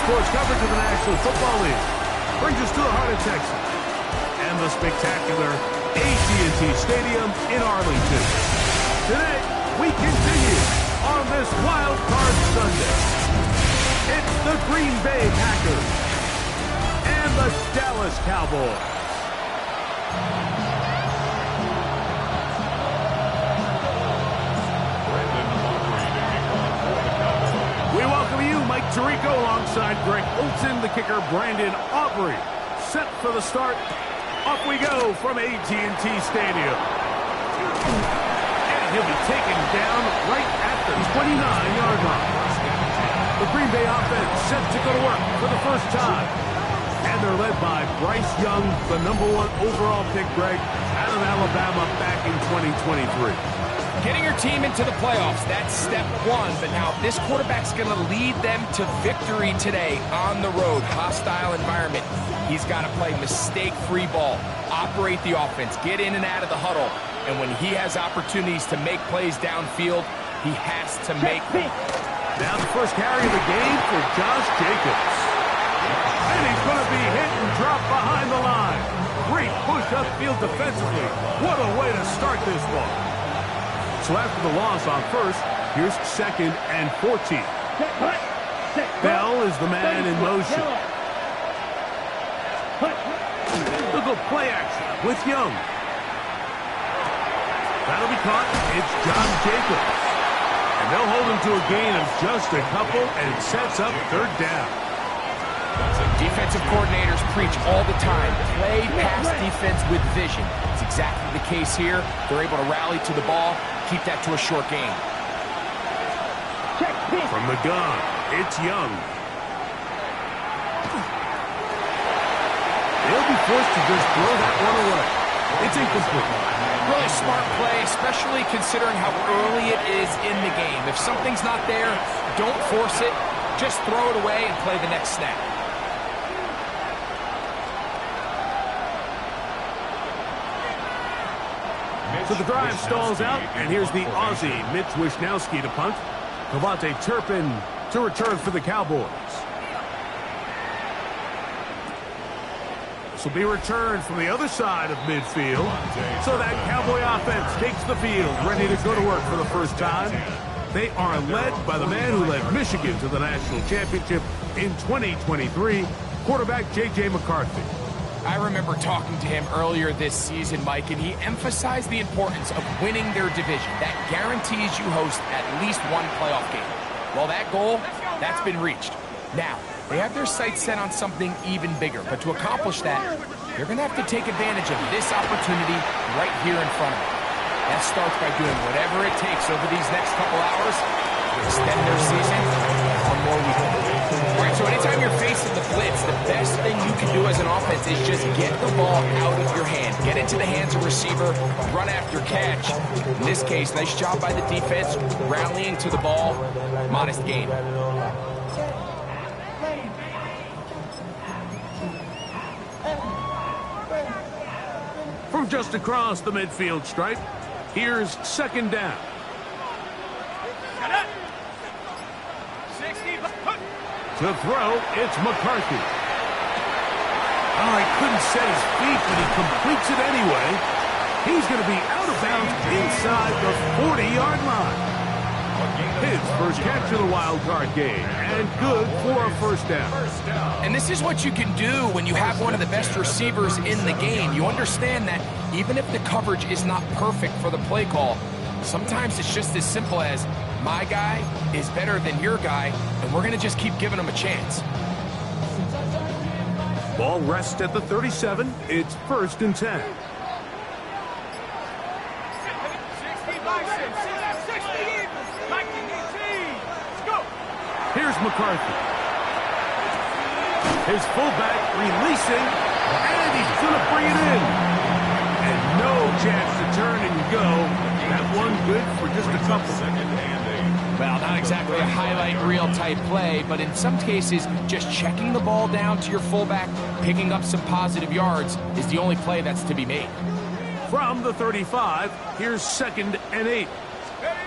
Sports coverage of the National Football League brings us to the heart of Texas and the spectacular AT&T Stadium in Arlington. Today, we continue on this Wild Card Sunday. It's the Green Bay Packers and the Dallas Cowboys. Mike Tirico alongside Greg Olsen, the kicker Brandon Aubrey. Set for the start. Off we go from AT&T Stadium. And he'll be taken down right at the 29-yard line. The Green Bay offense set to go to work for the first time. And they're led by Bryce Young, the #1 overall pick, Greg, out of Alabama back in 2023. Getting your team into the playoffs, that's step one. But now this quarterback's going to lead them to victory today on the road. Hostile environment. He's got to play mistake-free ball, operate the offense, get in and out of the huddle. And when he has opportunities to make plays downfield, he has to make them. Now the first carry of the game for Josh Jacobs. And he's going to be hit and dropped behind the line. Great push upfield defensively. What a way to start this one. So after the loss on first, here's 2nd and 14. Bell is the man in motion. Look at play action with Young. That'll be caught. It's John Jacobs. And they'll hold him to a gain of just a couple, and it sets up 3rd down. Defensive coordinators preach all the time, play pass defense with vision. It's exactly the case here. They're able to rally to the ball, keep that to a short gain. From the gun, it's Young. They'll be forced to just throw that one away. It's incomplete. Really smart play, especially considering how early it is in the game. If something's not there, don't force it. Just throw it away and play the next snap. So the drive stalls out, and here's the Aussie, Mitch Wishnowsky, to punt. Devontae Turpin to return for the Cowboys. This will be returned from the other side of midfield. So that Cowboy offense takes the field, ready to go to work for the first time. They are led by the man who led Michigan to the national championship in 2023, quarterback J.J. McCarthy. I remember talking to him earlier this season, Mike, and he emphasized the importance of winning their division. That guarantees you host at least one playoff game. Well, that goal, that's been reached. Now, they have their sights set on something even bigger, but to accomplish that, they're going to have to take advantage of this opportunity right here in front of them. That starts by doing whatever it takes over these next couple hours to extend their season one more weekend. All right, so anytime you're facing the blitz, the best thing you can do as an offense is just get the ball out of your hand. Get into the hands of receiver, run after catch. In this case, nice job by the defense, rallying to the ball. Modest gain. From just across the midfield stripe, here's 2nd down. To throw, it's McCarthy. Oh, he couldn't set his feet, but he completes it anyway. He's going to be out of bounds inside the 40-yard line. His first catch of the wild card game, and good for a 1st down. And this is what you can do when you have one of the best receivers in the game. You understand that even if the coverage is not perfect for the play call, sometimes it's just as simple as, my guy is better than your guy, and we're going to just keep giving him a chance. Ball rests at the 37. It's 1st and 10. Here's McCarthy. His fullback releasing, and he's going to bring it in. And go. That one good for just a couple. Well, not exactly a highlight reel type play, but in some cases, just checking the ball down to your fullback, picking up some positive yards is the only play that's to be made. From the 35, here's 2nd and 8.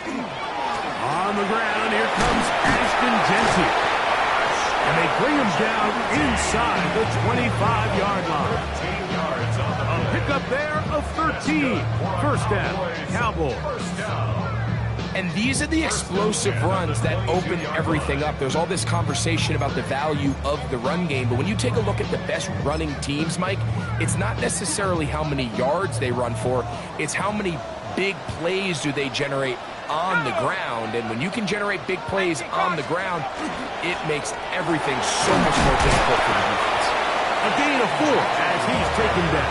On the ground, here comes Ashton Genty. And they bring him down inside the 25-yard line. A pickup there of 13. First down, Cowboys. And these are the explosive runs that open everything up. There's all this conversation about the value of the run game, but when you take a look at the best running teams, Mike, it's not necessarily how many yards they run for, it's how many big plays do they generate on the ground. And when you can generate big plays on the ground, it makes everything so much more difficult for the defense. A gain of 4 as he's taken down.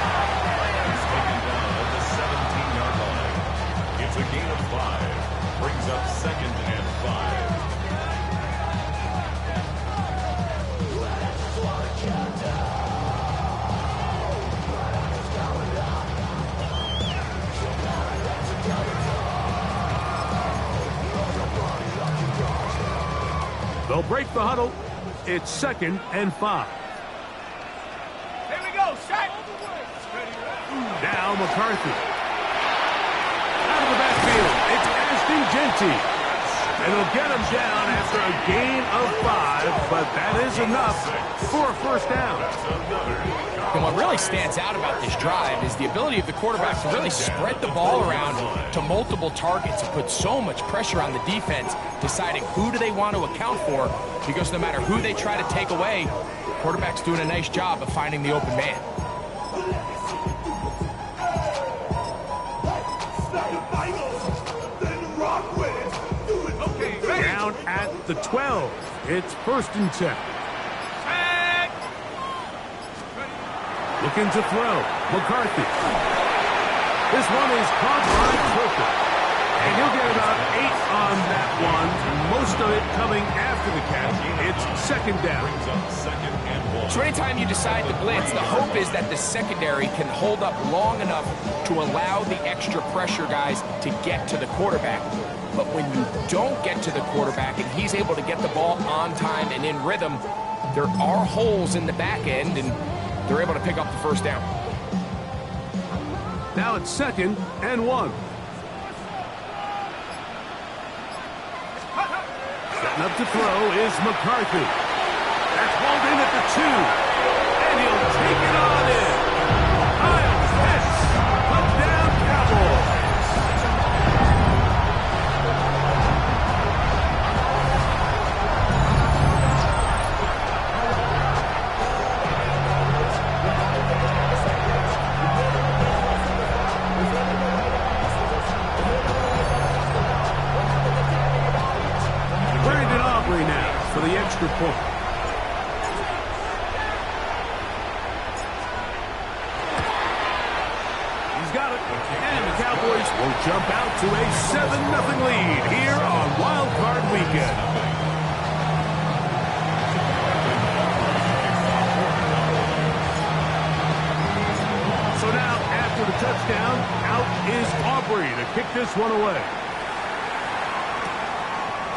He's taken down at the 17-yard line. It's a gain of 5. Brings up 2nd and 5. They'll break the huddle. It's 2nd and 5. Here we go, set. Now McCarthy. Out of the backfield, it's Ashton Genty. And he'll get him down after a gain of 5, but that is enough for a first down. And what really stands out about this drive is the ability of the quarterback to really spread the ball around to multiple targets and put so much pressure on the defense, deciding who do they want to account for, because no matter who they try to take away, quarterback's doing a nice job of finding the open man. Down at the 12. It's 1st and 10. Looking to throw. McCarthy. This one is caught by Crooker. And he'll get about 8 on that one. Most of it coming after the catch. It's 2nd down. So anytime you decide to blitz, the hope is that the secondary can hold up long enough to allow the extra pressure guys to get to the quarterback. But when you don't get to the quarterback and he's able to get the ball on time and in rhythm, there are holes in the back end, and they're able to pick up the first down. Now it's 2nd and 1. Setting up to throw is McCarthy. That's hauled in at the 2. And he'll take it on in. Kyle Pitts. Touchdown, Cowboys. For the extra point. He's got it. And the Cowboys will jump out to a 7-0 lead here on Wild Card Weekend. So now, after the touchdown, out is Aubrey to kick this one away.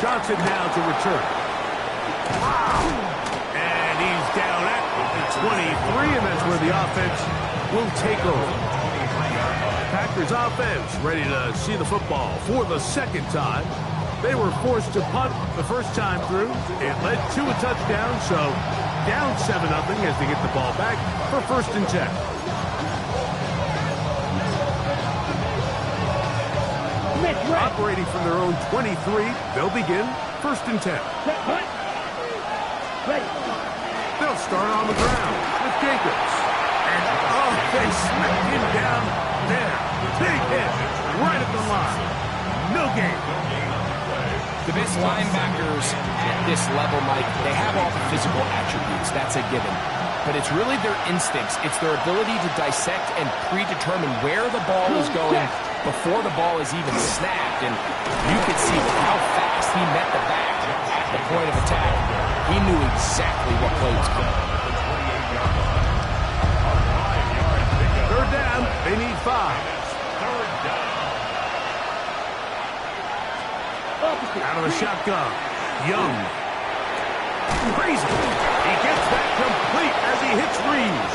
Johnson now to return. And he's down at the 23, and that's where the offense will take over. Packers offense ready to see the football for the 2nd time. They were forced to punt the first time through. It led to a touchdown, so down 7-0 as they get the ball back for 1st and 10. Operating from their own 23, they'll begin 1st and 10. They'll start on the ground with Jacobs. And, oh, they smacked him down there. Big hit right at the line. No gain. The best linebackers at this level, Mike, they have all the physical attributes. That's a given. But it's really their instincts. It's their ability to dissect and predetermine where the ball is going before the ball is even snapped. And you could see how fast he met the back at the point of attack. He knew exactly what play was coming. 3rd down, they need 5. Out of the shotgun. Young. Crazy. He gets that complete as he hits Reeves.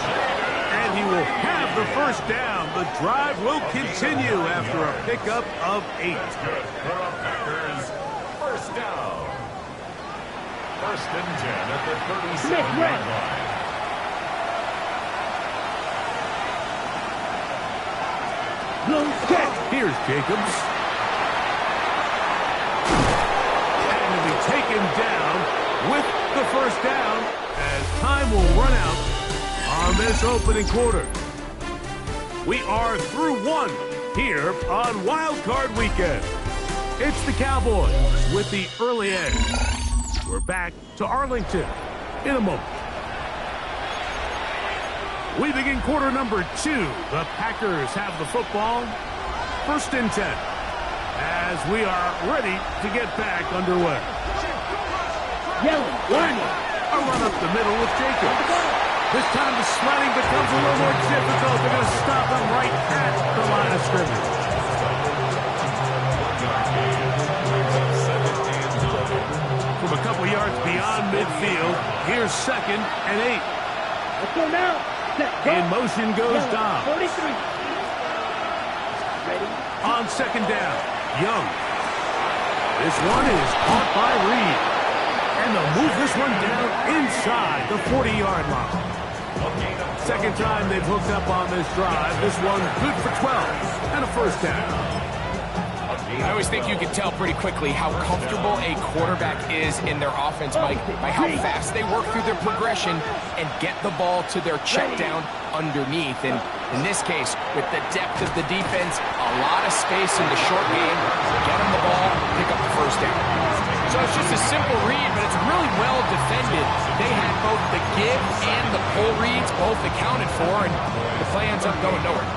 And he will have the first down. The drive will continue after a pickup of 8. Packers, first down. First and 10 at the 37-yard line. Here's Jacobs. And he'll be taken down with the first down as time will run out on this opening quarter. We are through one here on Wild Card Weekend. It's the Cowboys with the early edge. We're back to Arlington in a moment. We begin quarter number 2. The Packers have the football. First and 10 as we are ready to get back underway. A run up the middle with Jacobs. This time the sledding becomes a little more difficult. They're going to stop him right at the line of scrimmage. From a couple yards beyond midfield, here's 2nd and 8. Let's go now. In motion goes Dom. 43. Ready? On 2nd down, Young. This one is caught by Reed. And they'll move this one down inside the 40-yard line. Second time they've hooked up on this drive. This one good for 12 and a first down. I always think you can tell pretty quickly how comfortable a quarterback is in their offense, Mike, by how fast they work through their progression and get the ball to their check down underneath. And in this case, with the depth of the defense, a lot of space in the short game, get them the ball, pick up the first down. So it's just a simple read, but it's really well defended. They had both the give and the pull reads both accounted for, and the play ends up going nowhere.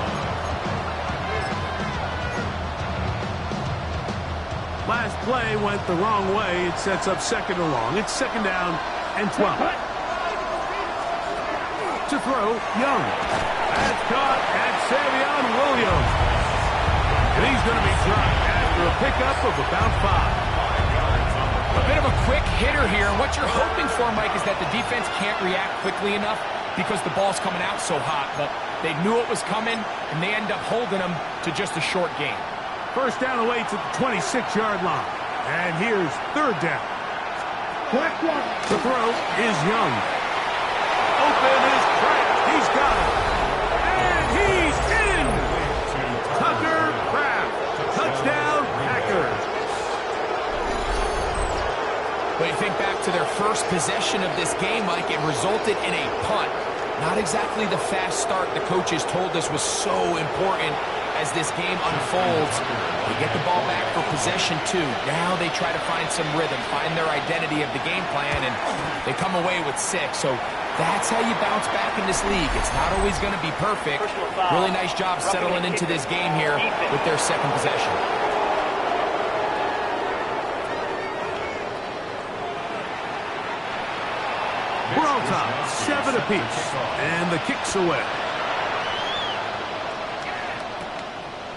Last play went the wrong way. It sets up 2nd and long. It's 2nd down and 12. To throw, Young. That's caught at Savion Williams. And he's going to be dropped after a pickup of about 5. A bit of a quick hitter here. What you're hoping for, Mike, is that the defense can't react quickly enough because the ball's coming out so hot. But they knew it was coming, and they end up holding them to just a short gain. First down away to the 26-yard line. And here's 3rd down. The throw is Young. Open is Kraft. He's got it. And he's in. Tucker Kraft. Touchdown, Packers. When you think back to their first possession of this game, Mike, it resulted in a punt. Not exactly the fast start the coaches told us was so important as this game unfolds. They get the ball back for possession 2. Now they try to find some rhythm, find their identity of the game plan, and they come away with 6. So that's how you bounce back in this league. It's not always going to be perfect. Really nice job settling into this game here with their 2nd possession. We're on top, 7 apiece, and the kick's away.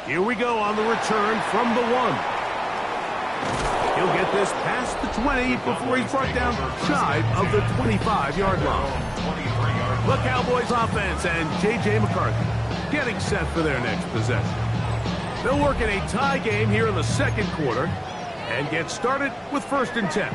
Here we go on the return from the 1. He'll get this past the 20 before he's brought down shy of the 25-yard line. The Cowboys offense and J.J. McCarthy getting set for their next possession. They'll work in a tie game here in the 2nd quarter and get started with 1st and 10.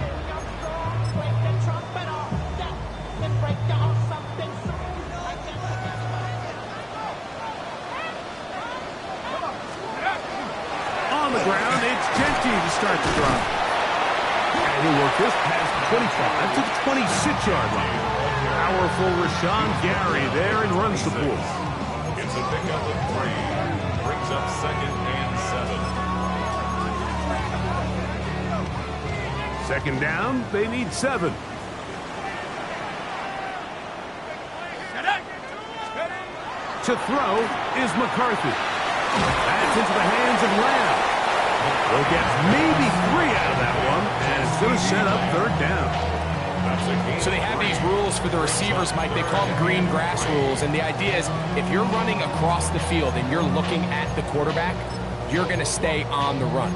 On the ground, it's Genty to start the drive. And he'll work this past the 25 to the 26-yard line. Powerful Rashawn Gary there in run support. It's a pickup of 3. Brings up 2nd and 7. 2nd down, they need 7. To throw is McCarthy. That's into the hands of Lamb. They'll get maybe 3 out of that one, and it's going to set up 3rd down. So they have these rules for the receivers, Mike. They call them green grass rules, and the idea is if you're running across the field and you're looking at the quarterback, you're going to stay on the run.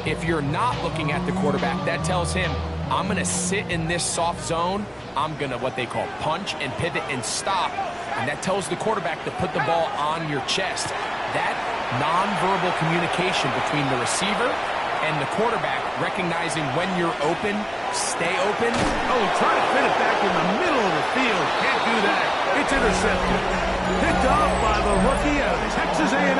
If you're not looking at the quarterback, that tells him, I'm going to sit in this soft zone. I'm going to what they call punch and pivot and stop. And that tells the quarterback to put the ball on your chest. That nonverbal communication between the receiver and the quarterback, recognizing when you're open, stay open. Oh, try to fit it back in the middle of the field. Can't do that. It's intercepted. Picked off by the rookie out of Texas A&M.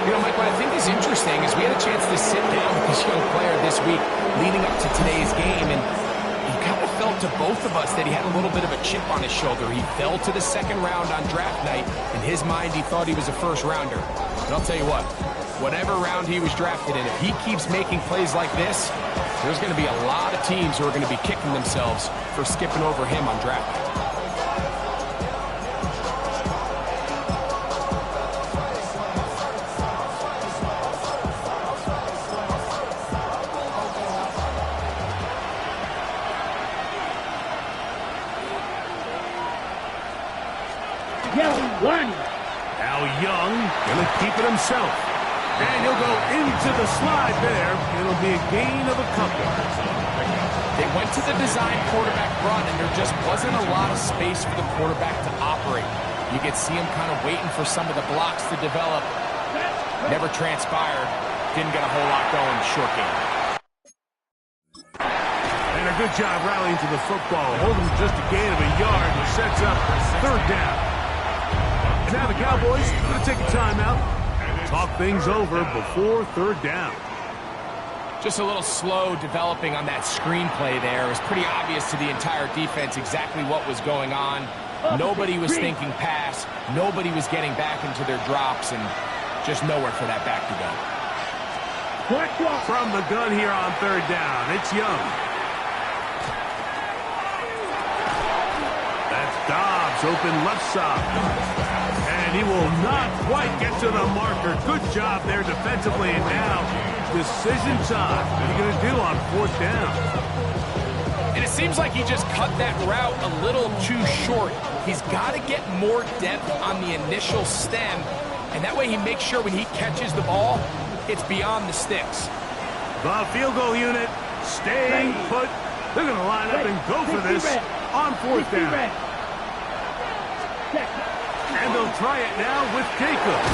You know, Mike, what I think is interesting is we had a chance to sit down with this young player this week leading up to today's game, and he kind of felt to both of us that he had a little bit of a chip on his shoulder. He fell to the second round on draft night. In his mind, he thought he was a first rounder. But I'll tell you what, whatever round he was drafted in, if he keeps making plays like this, there's going to be a lot of teams who are going to be kicking themselves for skipping over him on draft night. Now Young gonna keep it himself. And he'll go into the slide there. It'll be a gain of a couple. They went to the design quarterback run, and there just wasn't a lot of space for the quarterback to operate. You could see him kind of waiting for some of the blocks to develop. Never transpired. Didn't get a whole lot going. Short game. And a good job rallying to the football. Holding just a gain of a yard, which sets up third down. Now the Cowboys are going to take a timeout, talk things over before third down. Just a little slow developing on that screenplay there. It was pretty obvious to the entire defense exactly what was going on. Nobody was thinking pass. Nobody was getting back into their drops, and just nowhere for that back to go. From the gun here on third down, it's Young. That's Dobbs, open left side. And he will not quite get to the marker. Good job there defensively. And now, decision time. What are you going to do on fourth down? And it seems like he just cut that route a little too short. He's got to get more depth on the initial stem. And that way he makes sure when he catches the ball, it's beyond the sticks. The field goal unit staying put. They're going to line up and go for this on fourth down. And they'll try it now with Jacobs.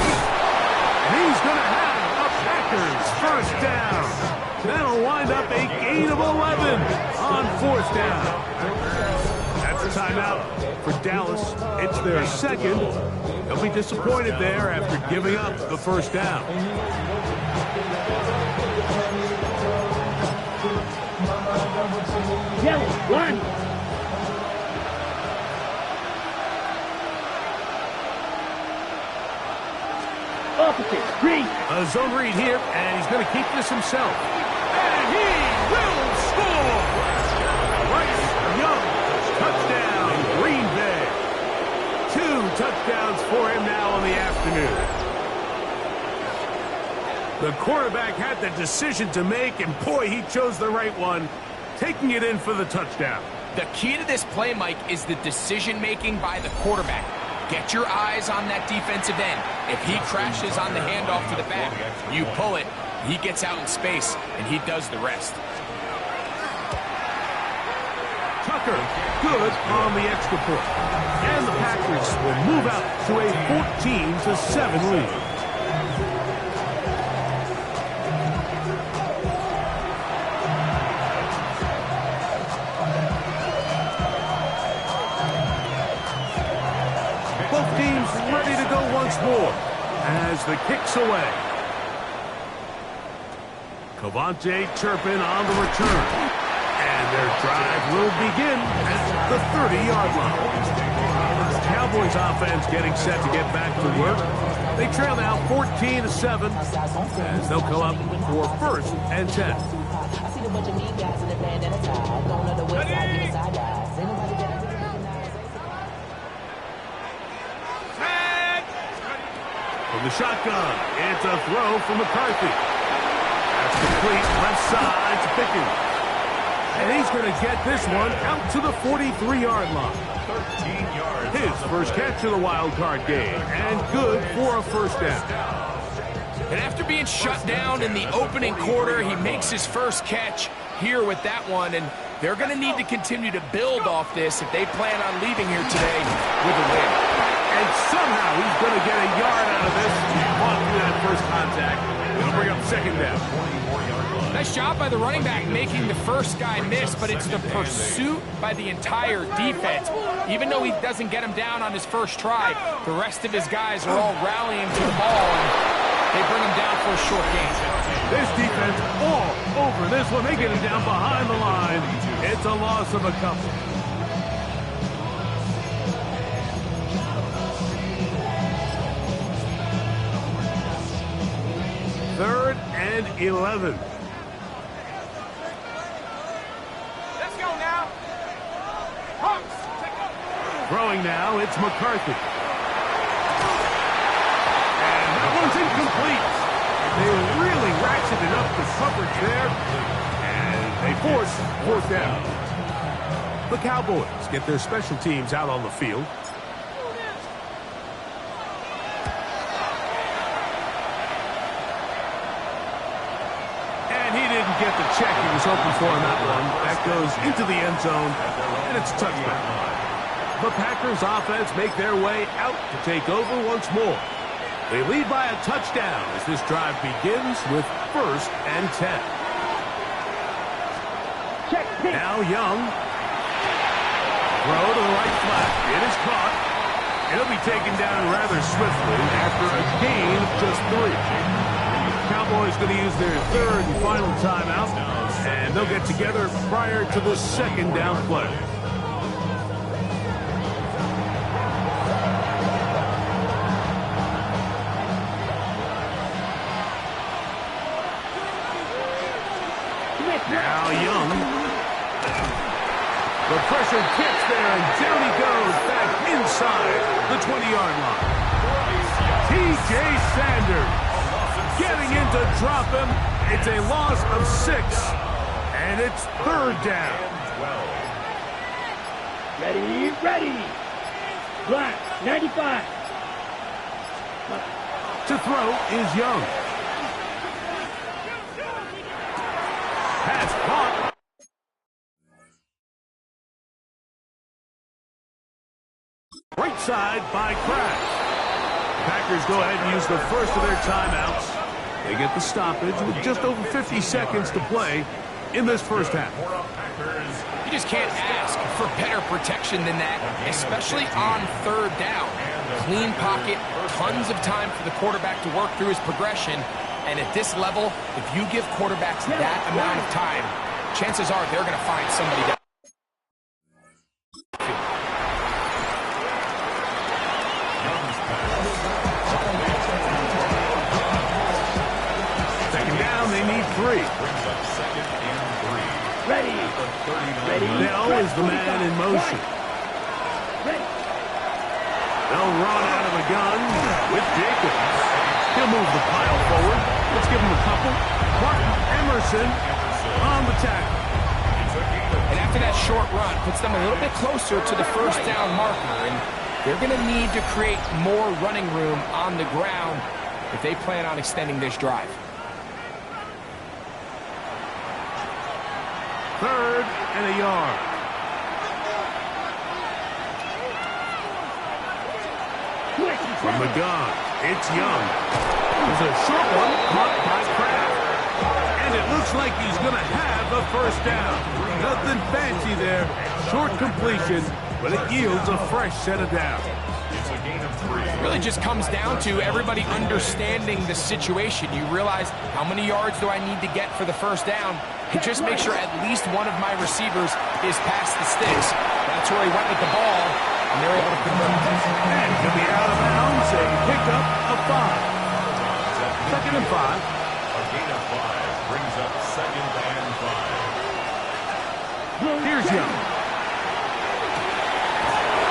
He's going to have a Packers first down. That'll wind up a gain of 11 on fourth down. That's a timeout for Dallas. It's their second. They'll be disappointed there after giving up the first down. A zone read here, and he's going to keep this himself. And he will score! Bryce Young, touchdown, Green Bay. 2 touchdowns for him now in the afternoon. The quarterback had the decision to make, and boy, he chose the right one, taking it in for the touchdown. The key to this play, Mike, is the decision-making by the quarterback. Get your eyes on that defensive end. If he crashes on the handoff to the back, you pull it, he gets out in space, and he does the rest. Tucker, good on the extra point. And the Packers will move out to a 14-7 lead. Both teams ready to go once more as the kick's away. Cavante Turpin on the return. And their drive will begin at the 30-yard line. The Cowboys offense getting set to get back to work. They trail now 14-7 as they'll come up for first and 10. I see the bunch of mean guys in the band at a time. Don't know the west side, the side guys. Anybody that I recognize? From the shotgun, it's a throw from McCarthy. That's complete, left side to Pickens. And he's going to get this one out to the 43-yard line. 13 yards. His first catch of the wild card game, and good for a first down. And after being shut down in the opening quarter, he makes his first catch here with that one, and they're going to need to continue to build off this if they plan on leaving here today with a win. And somehow he's going to get a yard out of this. Fought through that first contact. It'll bring up second down. Nice job by the running back making the first guy miss, but it's the pursuit by the entire defense. Even though he doesn't get him down on his first try, the rest of his guys are all rallying to the ball, and they bring him down for a short gain. This defense all over this one. They get him down behind the line. It's a loss of a couple. Third and 11. Let's go now. Hawks, take over. Throwing now, it's McCarthy. And that one's incomplete. They really ratcheted up the coverage there. And they force fourth down. The Cowboys get their special teams out on the field. Get the check he was hoping for on that one. That goes into the end zone, and it's a touchdown. The Packers offense make their way out to take over once more. They lead by a touchdown as this drive begins with 1st and 10. Now Young. Throw to the right flat. It is caught. It'll be taken down rather swiftly after a gain of just 3. Cowboys going to use their third and final timeout, and they'll get together prior to the second down play. Now Young. The pressure kicks there, and down he goes back inside the 20-yard line. T.J. Sanders getting in to drop him. It's a loss of 6, and it's 3rd down. Ready. Black, 95. To throw is Young. Pass caught. Right side by Kraft. Packers go ahead and use the first of their timeouts. They get the stoppage with just over 50 seconds to play in this first half. You just can't ask for better protection than that, especially on 3rd down. Clean pocket, tons of time for the quarterback to work through his progression. And at this level, if you give quarterbacks that amount of time, chances are they're going to find somebody down. They need 3. Brings up 2nd and 3. Ready. Bell is the man in motion. They'll run out of the gun with Jacobs. He'll move the pile forward. Let's give him a couple. Martin Emerson on the tackle. And after that short run, puts them a little bit closer to the first down marker, and they're going to need to create more running room on the ground if they plan on extending this drive. 3rd and a yard. From the gun, it's Young. There's a short one caught by Kraft. And it looks like he's going to have a first down. Nothing fancy there. Short completion, but it yields a fresh set of downs. It's a gain of 3. It really just comes down to everybody understanding the situation. You realize how many yards do I need to get for the first down, and just make sure at least one of my receivers is past the sticks. That's where he went with the ball, and they're able to convert. And to be out of bounds, a pickup of 5. 2nd and 5. A gain of 5 brings up 2nd and 5. Here's Young.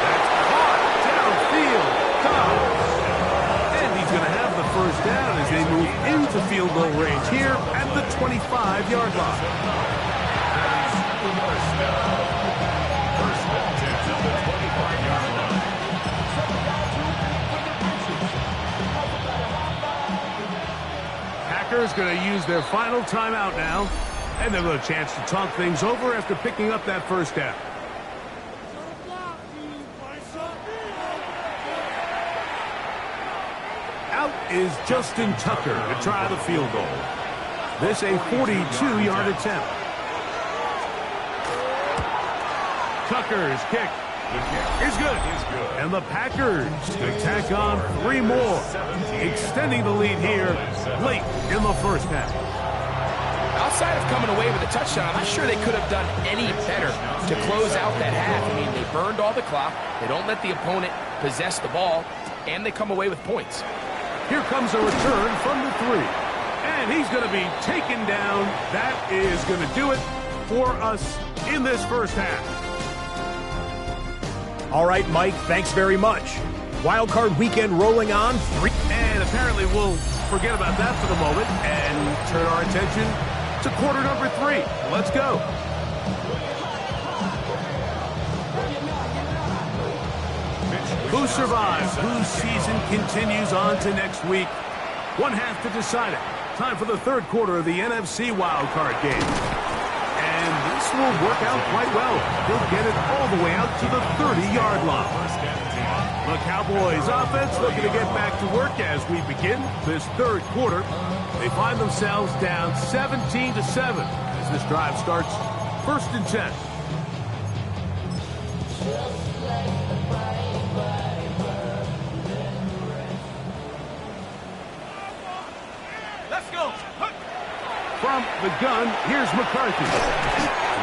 That's caught downfield. Dobbs. And he's going to have the first down as they move into field goal range here at the 25-yard line. First and 10 at the 25-yard line. Packers going to use their final timeout now, and they'll have a chance to talk things over after picking up that first down. Out is Justin Tucker to try the field goal. This a 42-yard attempt. Tucker's kick is good. And the Packers tack on 3 more, extending the lead here late in the first half. Outside of coming away with a touchdown, I'm not sure they could have done any better to close out that half. I mean, they burned all the clock. They don't let the opponent possess the ball, and they come away with points. Here comes a return from the 3. And he's going to be taken down. That is going to do it for us in this first half. All right, Mike, thanks very much. Wild Card weekend rolling on. 3. And apparently we'll forget about that for the moment and turn our attention to quarter number 3. Let's go. Who survives? Whose season continues on to next week? One half to decide it. Time for the third quarter of the NFC Wild Card game. And this will work out quite well. They'll get it all the way out to the 30-yard line. The Cowboys offense looking to get back to work as we begin this third quarter. They find themselves down 17-7 as this drive starts 1st and 10. Let's go. From the gun, here's McCarthy.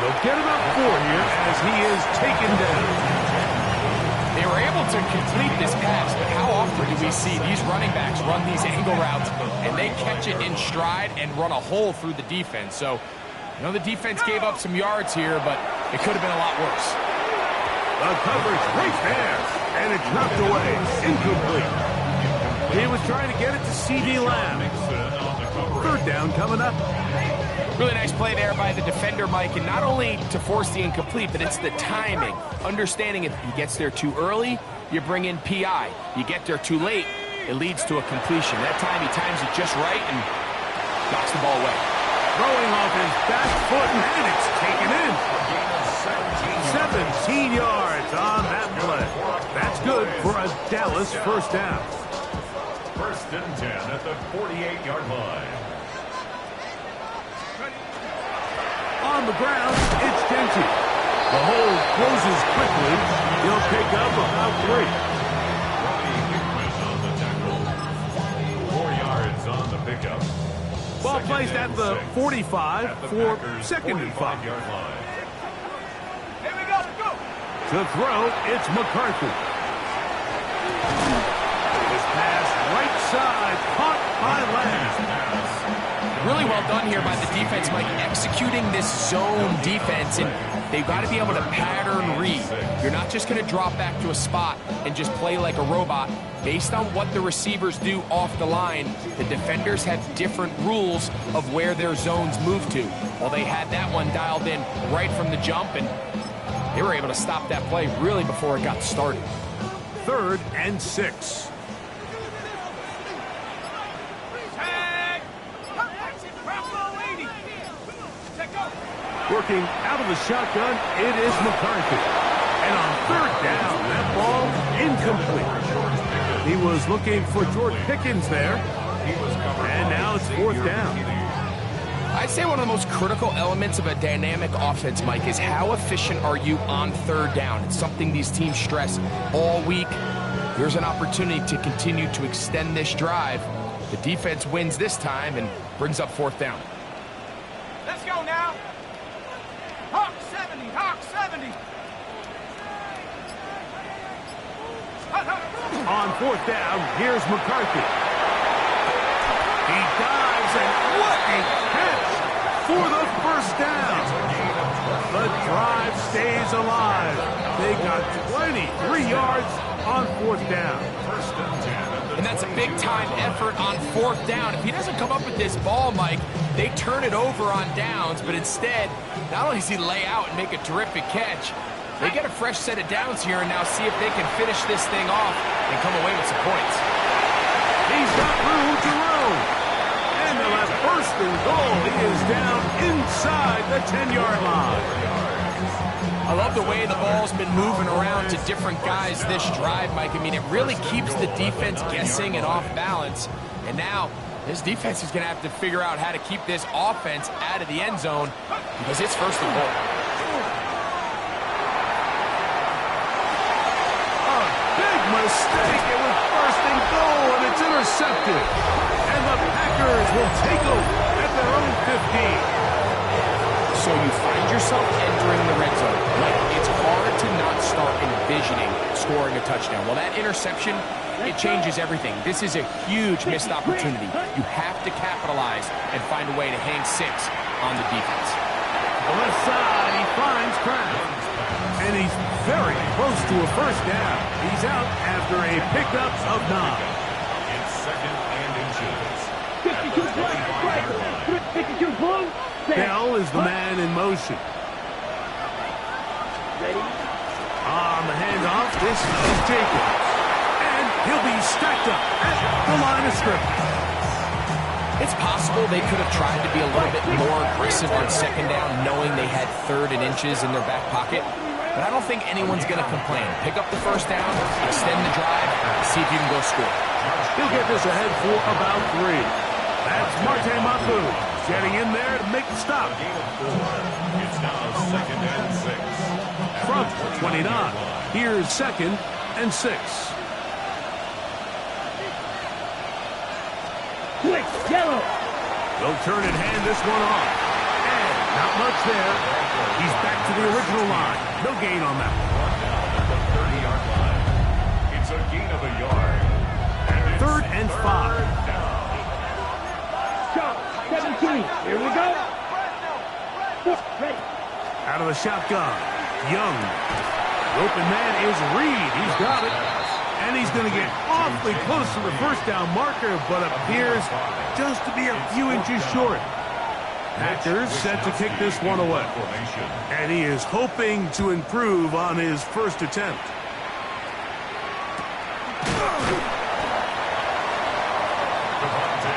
They'll get about 4 here as he is taken down. They were able to complete this pass, but how often do we see these running backs run these angle routes and they catch it in stride and run a hole through the defense? So, you know, the defense gave up some yards here, but it could have been a lot worse. The coverage right there, and it's knocked away. Incomplete. He was trying to get it to C.D. Lamb. Third down coming up. Really nice play there by the defender, Mike, and not only to force the incomplete, but it's the timing. Understanding if he gets there too early, you bring in P.I. You get there too late, it leads to a completion. That time he times it just right and knocks the ball away. Throwing off his back foot, and it's taken in. 17 yards on that play. That's good for a Dallas first down. 1st and 10 at the 48-yard line. On the ground, it's Denty. The hole closes quickly. He'll pick up about 3. 4 yards on the pickup. Ball placed at the 45 for 2nd and 5. Here we go. Go. To throw, it's McCarthy. This pass right side, caught by Lamb. Really well done here by the defense, Mike, executing this zone defense, and they've got to be able to pattern read. You're not just going to drop back to a spot and just play like a robot. Based on what the receivers do off the line, the defenders have different rules of where their zones move to. Well, they had that one dialed in right from the jump, and they were able to stop that play really before it got started. 3rd and 6. Working out of the shotgun, it is McCarthy. And on 3rd down, that ball incomplete. He was looking for George Pickens there. And now it's 4th down. I'd say one of the most critical elements of a dynamic offense, Mike, is how efficient are you on 3rd down? It's something these teams stress all week. Here's an opportunity to continue to extend this drive. The defense wins this time and brings up 4th down. Let's go now. Hawk 70. Hawk 70. On 4th down, here's McCarthy. He dives, and what a catch for the first down. The drive stays alive. They got 23 yards on 4th down. And that's a big-time effort on 4th down. If he doesn't come up with this ball, Mike, they turn it over on downs, but instead, not only does he lay out and make a terrific catch, they get a fresh set of downs here and now see if they can finish this thing off and come away with some points. He's got room to roam. And they'll have the 10-yard line. I love the way the ball's been moving around to different guys this drive, Mike. I mean, it really keeps the defense guessing and off balance. And now this defense is going to have to figure out how to keep this offense out of the end zone because it's first and goal. A big mistake. It was first and goal, and it's intercepted. And the Packers will take over at their own 15. So you find yourself entering the red zone. Like, it's hard to not start envisioning scoring a touchdown. Well, that interception, it changes everything. This is a huge missed opportunity. You have to capitalize and find a way to hang 6 on the defense. The left side, he finds Kraft. And he's very close to a first down. He's out after a pickup of 9. It's second and inches. 52 black, 52 blue. Bell is the man in motion. Ready? On the handoff, this is Jacobs. And he'll be stacked up at the line of scrimmage. It's possible they could have tried to be a little bit more aggressive on second down, knowing they had 3rd and inches in their back pocket. But I don't think anyone's going to complain. Pick up the first down, extend the drive, see if you can go score. He'll get this ahead for about 3. That's Marte Mapu getting in there to make the stop. Gain of 4. It's now second and 6. From 29. Here's second and 6. Quick, yellow. They'll turn and hand this one off. And not much there. He's back to the original line. No gain on that one. Down at the 30-yard line. It's a gain of a yard. And it's 3rd and 5. down. Shot, 17. Here we go. Ready. Out of the shotgun. Young. The open man is Reed. He's got it. And he's going to get awfully close to the first down marker, but appears just to be a few inches short. Packers set to kick this one away. And he is hoping to improve on his first attempt.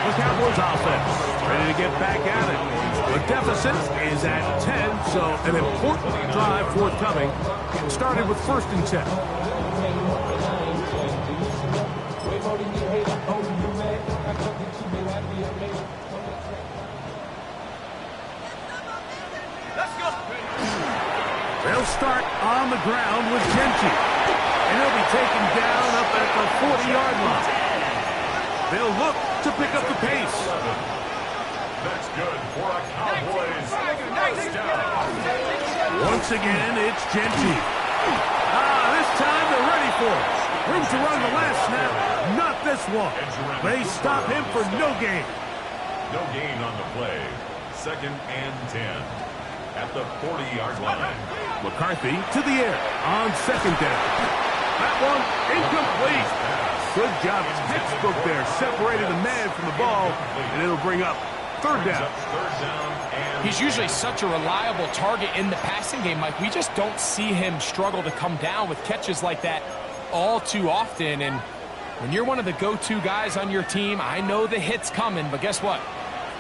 The Cowboys offense ready to get back at it. The deficit is at 10, so an important drive forthcoming. Started with 1st and 10. They'll start on the ground with Genchi. And he'll be taken down up at the 40-yard line. They'll look to pick up the pace. That's good for a Cowboys first down. Once again, it's Genchi. This time they're ready for it. Room to run the last snap. Not this one. They stop him for no gain. No gain on the play. Second and 10 at the 40-yard line. McCarthy to the air on second down. That one incomplete. Good job. Textbook there. Separated the man from the ball, and it'll bring up 3rd down. He's usually such a reliable target in the passing game, Mike. We just don't see him struggle to come down with catches like that all too often. And when you're one of the go-to guys on your team, I know the hit's coming, but guess what?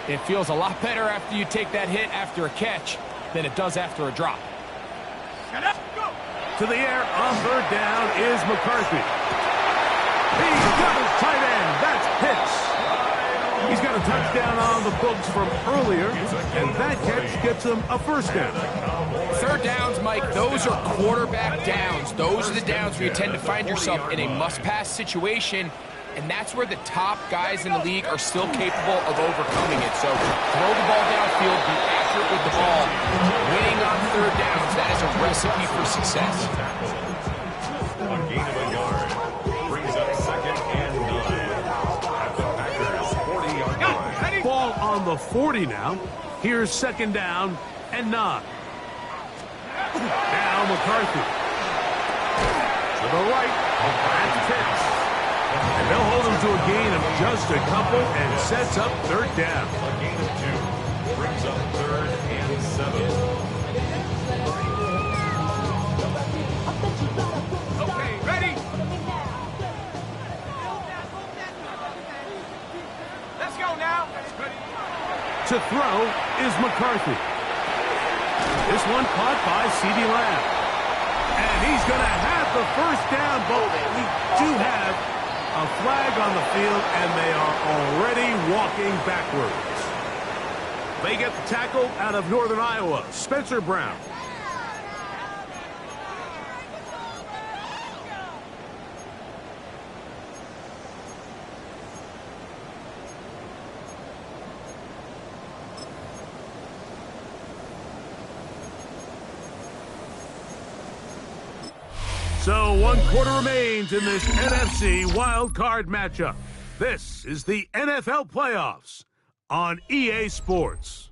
It feels a lot better after you take that hit after a catch than it does after a drop. To the air on 3rd down is McCarthy. He's got his tight end. That's Pitts. He's got a touchdown on the books from earlier, and that catch gets him a first down. 3rd downs, Mike, those are quarterback downs. Those are the downs where you tend to find yourself in a must-pass situation, and that's where the top guys in the league are still capable of overcoming it. So throw the ball downfield, be accurate with the ball. Winning on 3rd downs, that is a recipe for success. A gain of a yard brings up second and 9 at the Packers 40-yard line. Ball on the 40 now. Here's second down and 9. Now McCarthy. To the right. That's Pitts. And they'll hold him to a gain of just a couple and sets up 3rd down. A gain of 2 brings up 3rd and 7. Okay, ready? Let's go now. To throw is McCarthy. This one caught by CeeDee Lamb. And he's going to have the first down, but we do have a flag on the field, and they are already walking backwards. They get the tackle out of Northern Iowa, Spencer Brown. So 1 quarter remains in this NFC wildcard matchup. This is the NFL playoffs on EA Sports.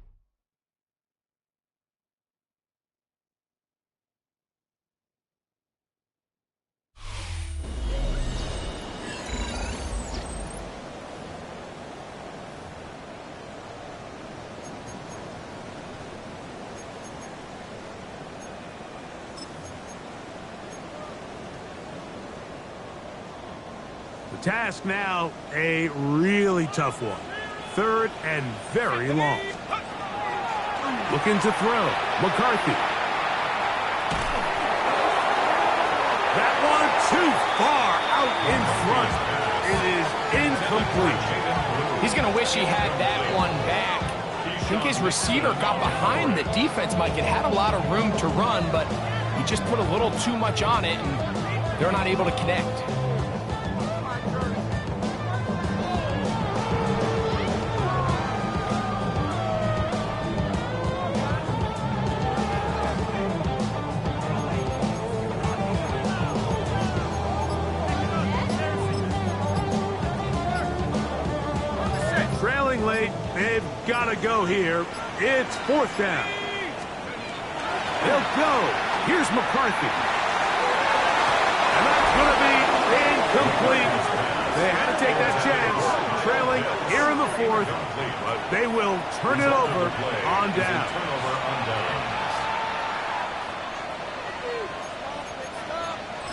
The task now, a really tough one. 3rd and very long. Looking to throw. McCarthy. That one too far out in front. It is incomplete. He's going to wish he had that one back. I think his receiver got behind the defense, Mike. It had a lot of room to run, but he just put a little too much on it, and they're not able to connect. Late, they've got to go here. It's 4th down. They'll go. Here's McCarthy. And that's going to be incomplete. They had to take that chance. Trailing here in the 4th, but they will turn it over on down.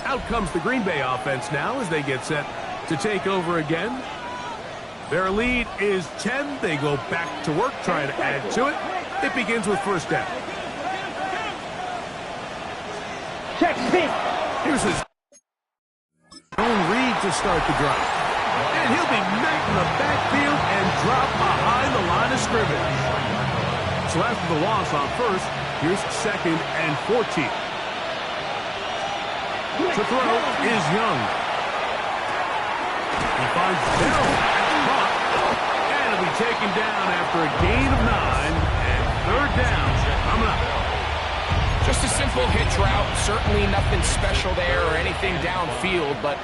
Out comes the Green Bay offense now as they get set to take over again. Their lead is 10. They go back to work, trying to add to it. It begins with 1st down. Check speed. Here's his own read to start the drive. And he'll be met in the backfield and dropped behind the line of scrimmage. So after the loss on 1st, here's 2nd and 14. To throw is Young. He finds Bell. Be taken down after a gain of 9, and 3rd down coming up. Just a simple hitch route, certainly nothing special there or anything downfield, but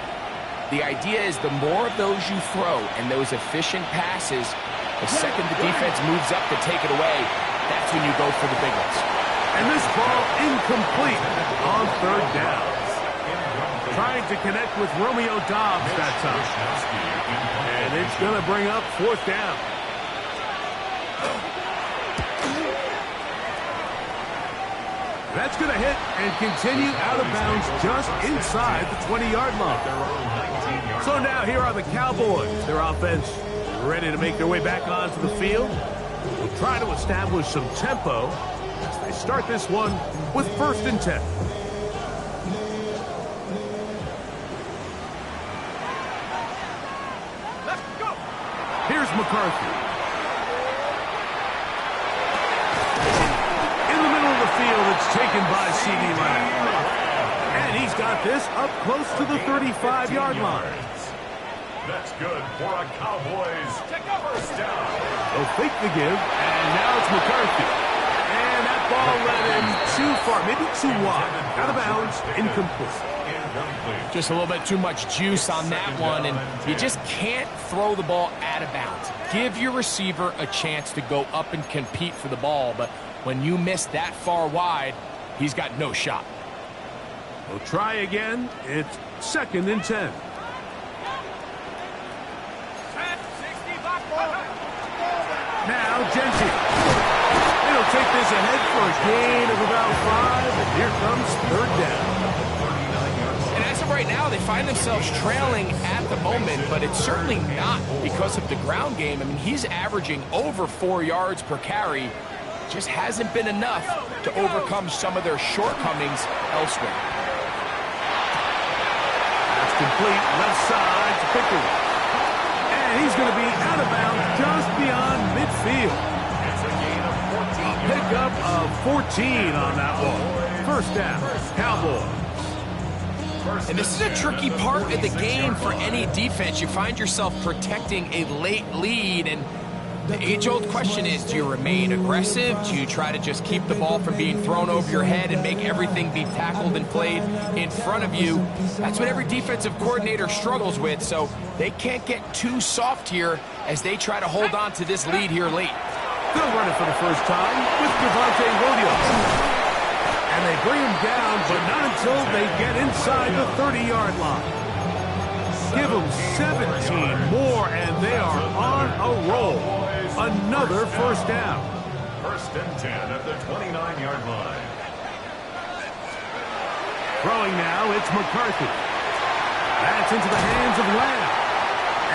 the idea is the more of those you throw and those efficient passes, the second the defense moves up to take it away, that's when you go for the big ones. And this ball incomplete on 3rd down. Trying to connect with Romeo Doubs that time. And it's going to bring up 4th down. That's going to hit and continue out of bounds just inside the 20-yard line. So now here are the Cowboys. Their offense ready to make their way back onto the field. We'll try to establish some tempo as they start this one with 1st and 10. Here's McCarthy. In the middle of the field, it's taken by CeeDee Lamb. And he's got this up close to the 35-yard line. That's good for a Cowboys 1st down. They'll fake the give, and now it's McCarthy. And that ball led him too far, maybe too wide. Out of bounds, incomplete. Just a little bit too much juice on that one, and you just can't throw the ball out of bounds. Give your receiver a chance to go up and compete for the ball, but when you miss that far wide, he's got no shot. We'll try again. It's 2nd and 10. Now Genty. They'll take this ahead for a gain of about 5, and here comes 3rd down. And as of right now, they find themselves trailing at the moment, but it's certainly not because of the ground game. I mean, he's averaging over 4 yards per carry. just hasn't been enough to overcome some of their shortcomings elsewhere. That's complete, left side to Pickens. And he's going to be out of bounds just beyond midfield. It's a gain of 14 yards. Pickup of 14 on that one. First down, Cowboys. And this is a tricky part of the game for any defense. You find yourself protecting a late lead, and the age-old question is, do you remain aggressive? Do you try to just keep the ball from being thrown over your head and make everything be tackled and played in front of you? That's what every defensive coordinator struggles with, so they can't get too soft here as they try to hold on to this lead here late. They'll run it for the first time with Devontae Williams. And they bring him down, but not until they get inside the 30-yard line. Give them 17 more, and they are on a roll. Another first down. First and 10 at the 29-yard line. Throwing now, it's McCarthy. That's into the hands of Lamb.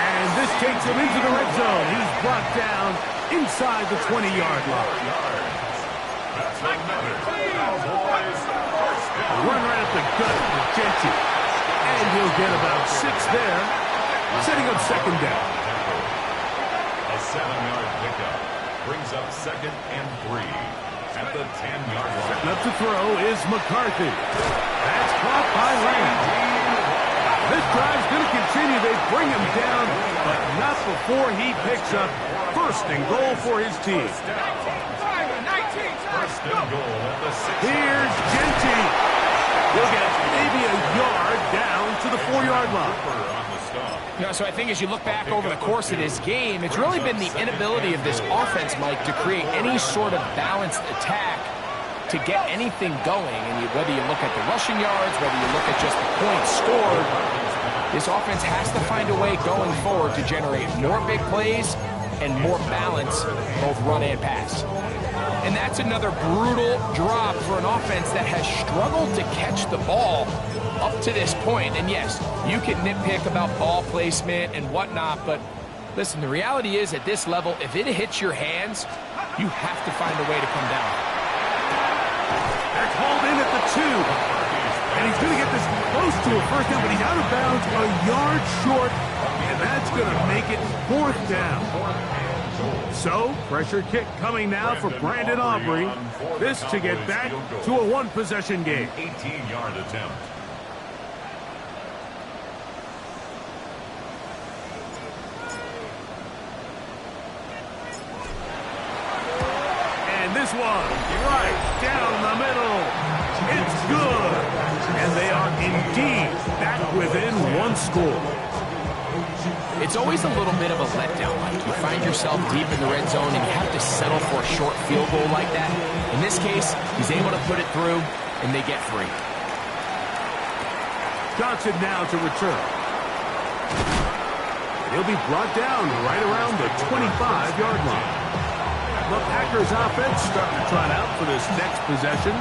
And this takes him into the red zone. He's brought down inside the 20-yard line. That's another Cowboys first down. Run right up the gut with Genty. And he'll get about 6 there, setting up second down. A 7-yard pickup brings up second and 3 at the 10-yard line. Setting up to throw is McCarthy. That's caught by Lamb. This drive's going to continue. They bring him down, but not before he picks up first and goal for his team. First and goal at the 6. Here's Genty. He'll get maybe a yard down to the 4-yard line. On the stop. You know, so I think as you look back over the course of this game, it's really been the inability of this offense, Mike, to create any sort of balanced attack to get anything going. And whether you look at the rushing yards, whether you look at just the points scored, this offense has to find a way going forward to generate more big plays and more balance, both run and pass. And that's another brutal drop for an offense that has struggled to catch the ball up to this point. And yes, you can nitpick about ball placement and whatnot, but listen, the reality is at this level, if it hits your hands, you have to find a way to come down. That's hauled in at the 2. And he's going to get this close to a first down, but he's out of bounds a yard short, and that's going to make it 4th down. So, pressure kick coming now for Brandon Aubrey. This to get back to a one-possession game. 18-yard attempt. And this one, right down the middle. It's good. And they are indeed back within one score. It's always a little bit of a letdown, Mike. You find yourself deep in the red zone and you have to settle for a short field goal like that. In this case, he's able to put it through, and they get 3. Johnson now to return. He'll be brought down right around the 25-yard line. The Packers offense starting to trot out for this next possession.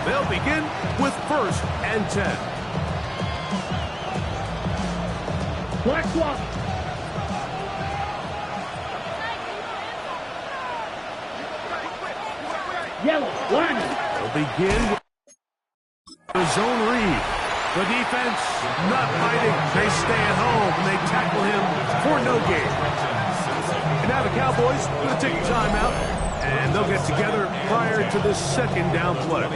They'll begin with 1st and 10. Black swap. Yellow, line. They'll begin with the zone read. The defense not fighting. They stay at home and they tackle him for no gain. And now the Cowboys going to take a timeout, and they'll get together prior to this second down play.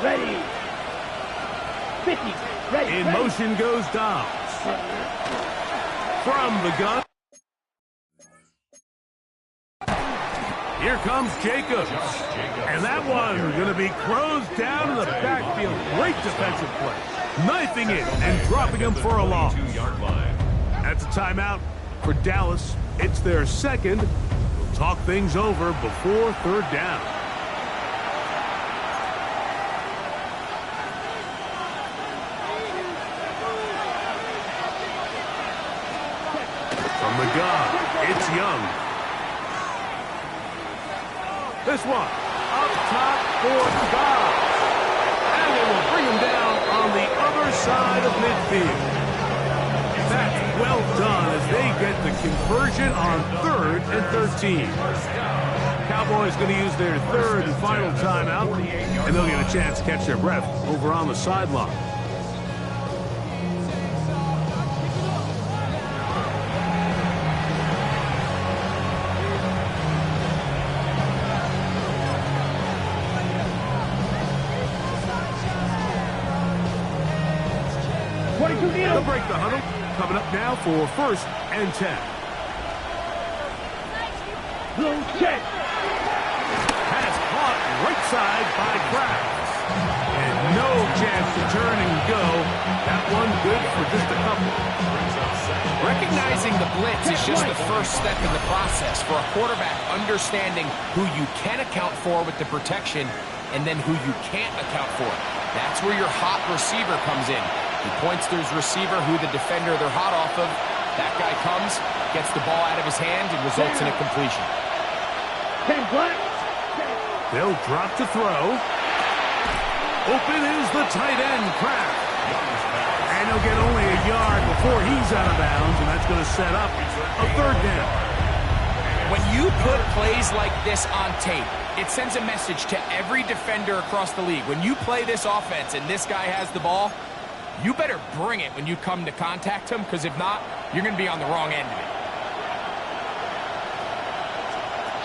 Ready. 50. Ready. In motion goes Dobbs. From the gun. Here comes Jacobs. And that one going to be closed down in the backfield. Great defensive play. Knifing it and dropping him for a loss. 2-yard line. That's a timeout for Dallas. It's their second. We'll talk things over before 3rd down. From the gun, it's Young. This one, up top, fourth down. And they will bring him down on the other side of midfield. That's well done as they get the conversion on 3rd and 13. Cowboys going to use their 3rd and final timeout, and they'll get a chance to catch their breath over on the sideline. They'll break the huddle. Coming up now for 1st and 10. Blue check. Has caught right side by Kraft. And no chance to turn and go. That one good for just a couple. Recognizing the blitz is just the first step in the process for a quarterback understanding who you can account for with the protection and then who you can't account for. That's where your hot receiver comes in. He points to his receiver, who the defender they're hot off of. That guy comes, gets the ball out of his hand, and results in a completion. 10 black. They'll drop to throw. Open is the tight end, Kraft. And he'll get only a yard before he's out of bounds, and that's going to set up a 3rd down. When you put plays like this on tape, it sends a message to every defender across the league. When you play this offense and this guy has the ball, you better bring it when you come to contact him, because if not, you're going to be on the wrong end of it.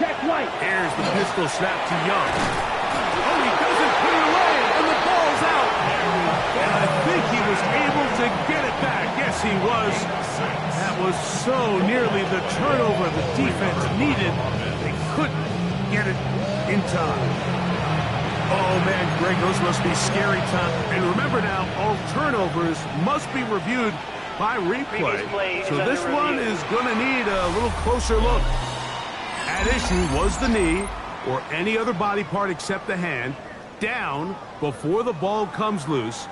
Check right. Here's the pistol snap to Young. Oh, he doesn't put it away, and the ball's out. And I think he was able to get it back. Yes, he was. That was so nearly the turnover the defense needed. They couldn't get it in time. Oh, man, Greg, those must be scary time. And remember now, all turnovers must be reviewed by replay. So this one is going to need a little closer look. At issue was the knee, or any other body part except the hand, down before the ball comes loose.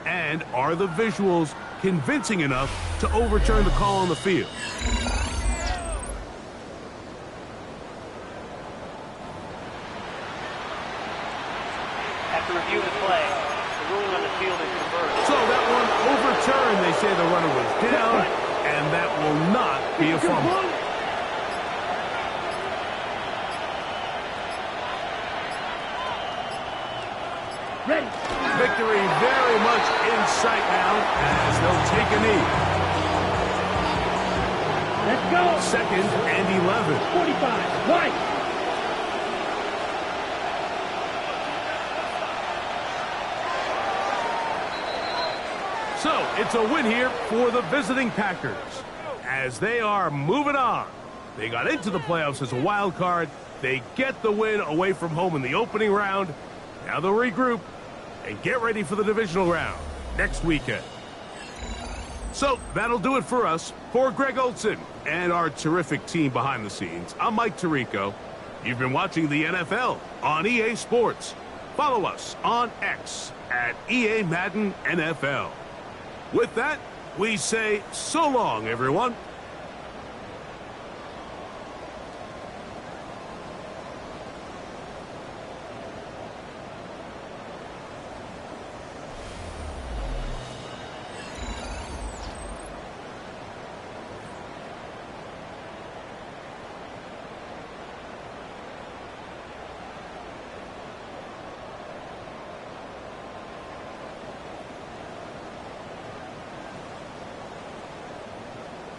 And are the visuals convincing enough to overturn the call on the field? To review the play, the ruling on the field is reversed. So that one overturned. They say the runner was down, and that will not be a fumble. Ready. Victory very much in sight now as they'll take a knee. Let's go. 2nd and 11. 45. Right. So, it's a win here for the visiting Packers as they are moving on. They got into the playoffs as a wild card. They get the win away from home in the opening round. Now they'll regroup and get ready for the divisional round next weekend. So, that'll do it for us. For Greg Olson and our terrific team behind the scenes, I'm Mike Tirico. You've been watching the NFL on EA Sports. Follow us on X at EA Madden NFL. With that, we say so long, everyone.